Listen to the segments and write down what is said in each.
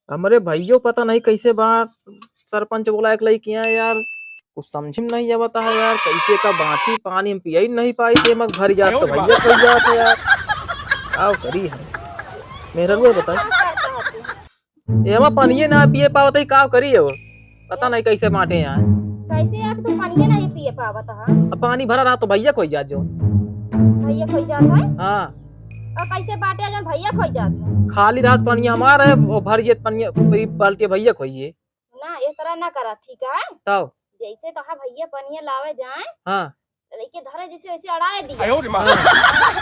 हमारे भाइयों पता नहीं कैसे बात सरपंच बोला एक लड़की है यार। कुछ समझ में नहीं आवता है यार, कैसे का बाटी पानी हम पिया ही नहीं पाई थे मग भर जात तो भैया खोल जात है यार। आओ करी है मेरा तो रुआ यहाँ बताई। का करता है तू? एमा पानी ना पिए पावत है का करी है वो। पता नहीं कैसे बांटे यहाँ। कैसे यार तू पानी नहीं पिए पावत है? अब पानी भरा रहा तो भैया खोई जात जो। भैया खोई जाता है? हाँ और कैसे बाटे जन भैया खोई जाता है? खाली रात पानी हमारा है वो भर ये पानी कोई बाल्टी भैया खोइए। ना ये तरह ना करा, ठीक है? तब जैसे तो भैया पनिया लावे जाए हाँ लेके धरे जैसे वैसे अड़ाए दिया। हाँ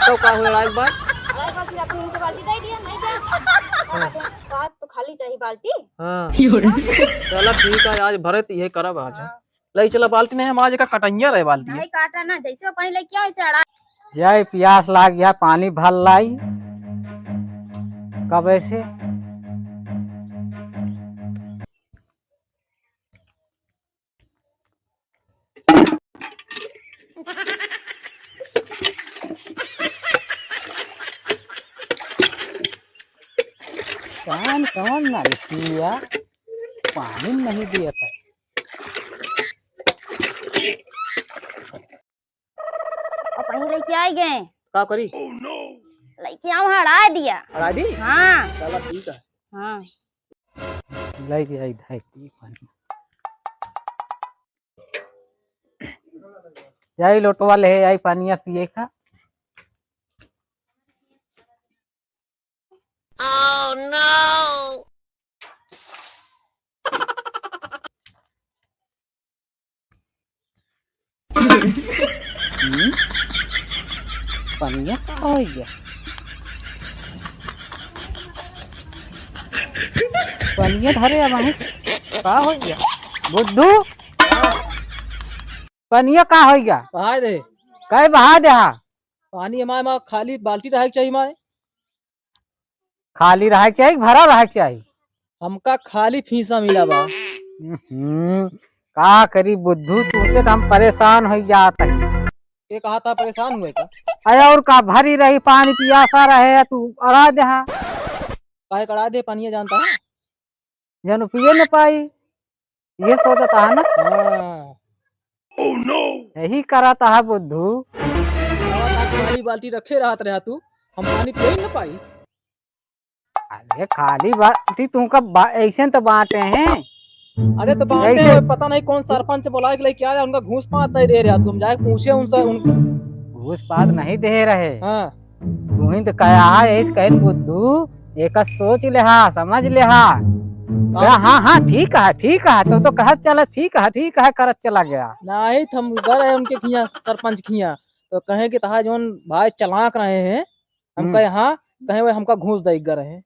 तो का हुआ एक बार। अड़ाए बाद फिर अपनी उनके बाल्टी दे दिया, नहीं दे हाँ बात तो खाली चाहिए बाल्टी। हाँ चलो ठीक है आज भरे तो ये करब आज। हाँ। लई चला बाल्टी नहीं हम आज का कटैया रहे बाल्टी। नहीं काटा ना, जैसे वो पानी लेके आओ वैसे अड़ाए। यही प्यास लाग गया पानी भर लाई कब ऐसे। कौन कौन नहीं किया, पानी नहीं दिया था। और पानी लेके आए गए का करी लेके आओ अड़ाए दिया। अड़ा दी। हाँ चलो ठीक है। हाँ। लग गया इधर की पानी। यही लोटवा ले आई पानिया पिए का। पानिया का हो गया, पानिया धरे अब वहीं का हो गया। बुद्धू पानिया का हो गया, बहा दे कई बहा दे। पानी हमारे माँ खाली बाल्टी रहे चाहिए माए। खाली रह चाहिए भरा रह चाहिए। हमका खाली फीसा मिला बा। का करी बुद्धू, तुमसे तो हम परेशान हो जाते हैं। ये कहा था परेशान हुए का। अरे और का भरी रही पानी पियासा रहे तू अड़ा दे। काहे कड़ा दे पानी जानता है। जन पिए न पाई ये सोचता है ना। हाँ यही करता है बुद्धू। खाली बाल्टी रखे रहा तू हम पानी पिए ही न पाई। अरे खाली बाटी तुमका ऐसे तो बांटे हैं। अरे तो बांटे ऐसे हुए पता नहीं कौन सरपंच बोला के लेके आया उनका घूस पात नहीं दे रहा। तुम जाके पूछे उनसे घूस पात नहीं दे रहे। हाँ तू ही तो कहा है ऐसे कह बुद्धू, एक सोच ले समझ ले। हाँ हाँ ठीक है तो कह चला ठीक है करत चला गया। नहीं हम गए उनके खिया सरपंच खिया तो कहे कि तहा जोन भाई चलाक रहे हैं हम कहे हाँ कहे वो हमका घूस दे रहे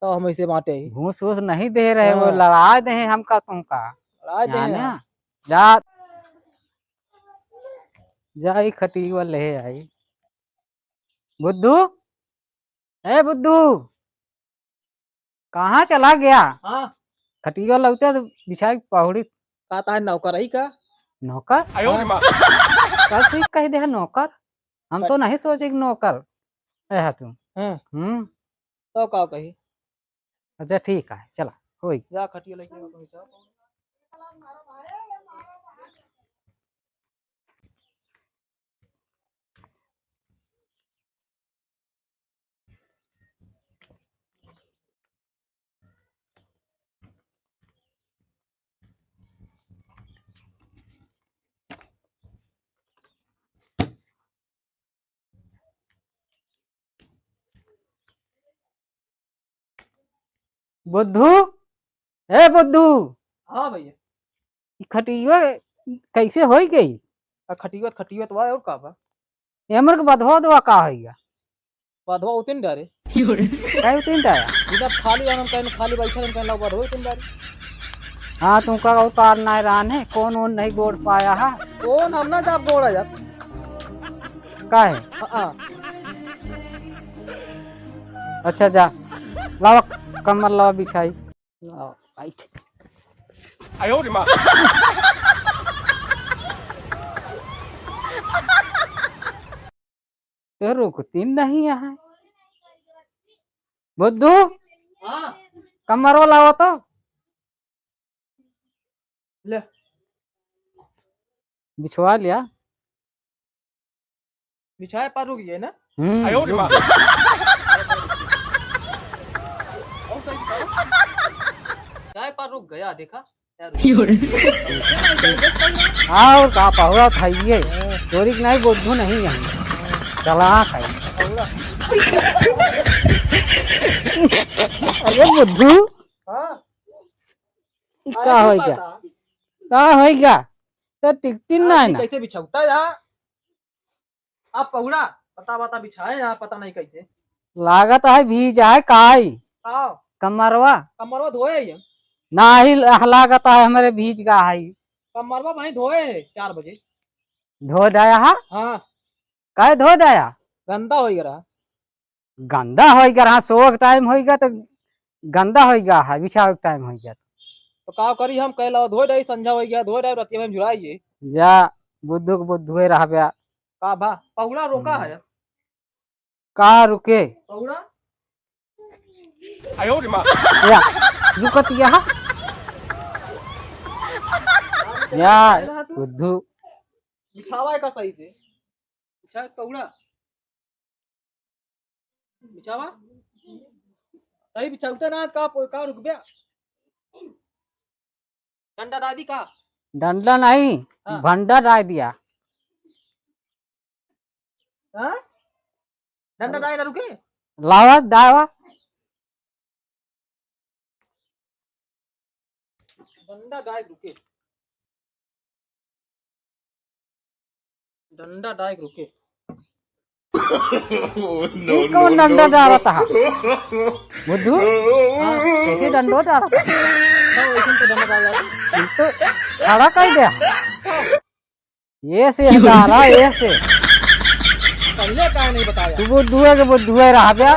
तो हम ऐसे बांटे ही। घूस वूस नहीं दे रहे, वो हाँ। लड़ा दे हमका तुमका। लड़ा दे जाने हाँ। जा जाई खटीवा ले आई। बुद्धू ए बुद्धू कहाँ चला गया। हाँ खटिया लगता तो बिछाई पहुड़ी। कहता है नौकर ही का नौकर कल से कह दे नौकर, हम तो नहीं सोचे कि नौकर है तुम। हाँ तो का कही। अच्छा ठीक है चला होई। जा खटिया लेके आओ तुम जा। बुद्धू ए बुद्धू, हाँ भैया खटिया कैसे हो गई। खटियत वा और का बा। एमर के बधवा दवा का हो गया। बधवा उतिन डरे काय उतीन आया। बिना खाली हम कहने खाली बैठे हम कहने बधवा उतिन डरे। हाँ तुमका उतार नहीं रान है, कौन नहीं गोड़ पाया है। कौन हम ना जा बोड़ा जा का है। हाँ अच्छा जा लावा कमर लावा बिछाई लावा बैठ। तो रुकती नहीं है बुद्धू, हाँ कमरवा लाओ तो ले बिछवा लिया। बिछाए पर रुक गए ना। रुक गया। और सही बिछाओ। चाय पर रुक गया देखा यार। और का पहुआ खाइए चोरी की नहीं बुद्धू नहीं है चला खाई। अरे बुद्धू हाँ का हो गया का हो गया तो टिकती ना ना कैसे बिछाता है यहाँ। आप पहुड़ा पता बता बिछाए यहाँ पता नहीं कैसे। लागत है भीज है काई आओ कमरवा कमरवा धोए है ना ही लागत है हमारे भीज का है कमरवा वहीं धोए है 4 बजे। धो डाया हा हाँ काय धो डाया गंदा हो गया। गंदा होगा हाँ सो का टाइम होगा तो गंदा होगा है बिछाव का टाइम होगा तो का करी हम कहला धोए रही संझा हो गया धोए रही रतिया में झुराइए। जा बुद्धू के बुद्धुए रहबे का भा पहुड़ा रोका है का रुके पहुड़ा या रुकत यहाँ या बुद्धू बिछावा है का सही से बिछा पहुड़ा बिछावा सही बिछाते ना का रुक गया। डंडा दादी का डंडा नहीं हाँ। भंडा डाल दिया हाँ डंडा दाई ना रुके लावा दावा डंडा दाई रुके डंडा दाई रुके। ये कौन डंडा डाला था बुद्धू कैसे डंडो डाला था तो डंडा दाई तो खड़ा कर दिया ये से डाला ये से पहले का नहीं बताया। तू बुद्धुए के बुद्धुए रह गया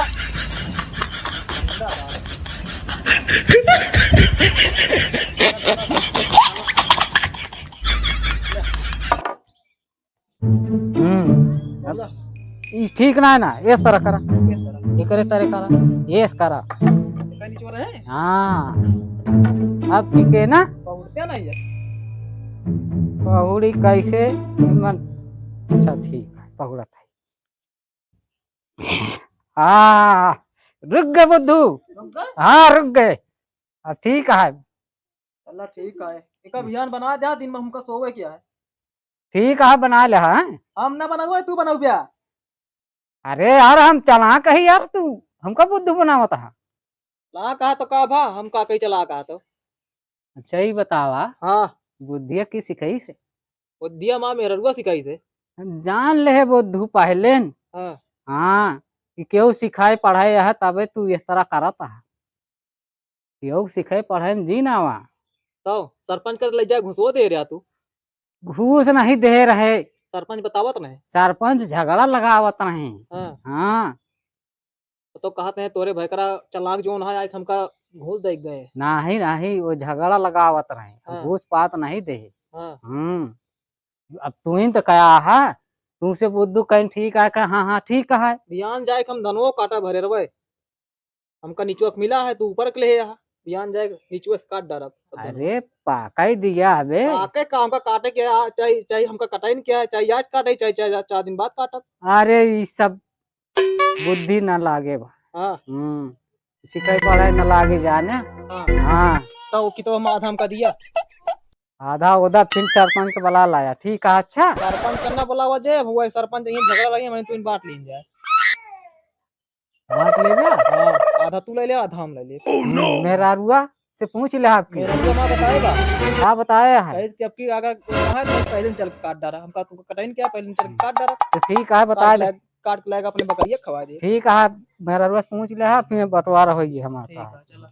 ठीक ना है ना इस तरह करा ये करे तरह करा ये करा हाँ अब ठीक है ना पहुड़ते नहीं है पहुड़ी कैसे मन अच्छा ठीक है पहुड़ा था हाँ रुक गए बुद्धू हाँ रुक गए ठीक है अल्लाह ठीक है एक अभियान बना दिया दिन में हमका सोवे क्या है। ठीक है बना ले हाँ हम ना बनाओ तू बनाओ क्या। अरे यार हम चला कही यार तू हमका बुद्धू बनावत है ला कहा तो का भा हम का कही चला कहा तो अच्छा ही बतावा हाँ बुद्धिया की सिखाई से बुद्धिया माँ मेरा रुआ सिखाई से जान ले है बुद्धू पहले हाँ हाँ कि केहू सिखाए पढ़ाए है तबे तू इस तरह करता है केहू सिखाए पढ़ाए जी ना वहाँ तो सरपंच का ले जा घुसो दे रहा तू घूस नहीं दे रहे सरपंच बतावत नहीं सरपंच झगड़ा लगावत नहीं हाँ हाँ तो कहते हैं तोरे भयकरा चलाक जोन है आज हमका घूस दे गए। नहीं नहीं वो झगड़ा लगावत रहे हाँ। घूस पात नहीं दे हाँ अब तू ही तो कया है तुमसे बुद्धू कहीं ठीक है कहा हाँ हाँ ठीक है बियान जाए हम धनवो काटा भरे रवे हमका नीचुआ मिला है तू ऊपर के ले यहाँ बियान जाए नीचुआ से काट डारब। अरे पाका दिया है आके का हमका काटे के चाहिए चाहिए हमका कटाई क्या है चाहिए आज काटे चाहिए 4 दिन बाद काटब। अरे ये सब बुद्धि न लागे बा हाँ सिखाई पढ़ाई न लागे जाने हाँ हाँ तो कितो हम आधा हमका दिया आधा उधा फिर सरपंच के बुला लाया ठीक है अच्छा सरपंच करना बोला वजह हुआ सरपंच यहीं झगड़ा लगे मैं तो इन बांट ली जाए बांट ले जा हाँ आधा तू ले ले आधा हम ले ले। मेरा रुआ से पूछ ले आपकी मेरा जो माँ बताएगा क्या बताया है जबकि आगे कहा तो पहले चल के काट डारा हमका तुमको कटाई क्या पहले चल के काट डारा तो ठीक है बता दे काट लाएगा अपने बकरिया खवा दे। ठीक है मेरा रुआ से पूछ ले फिर बंटवारा होगी हमारे ठीक है चलो।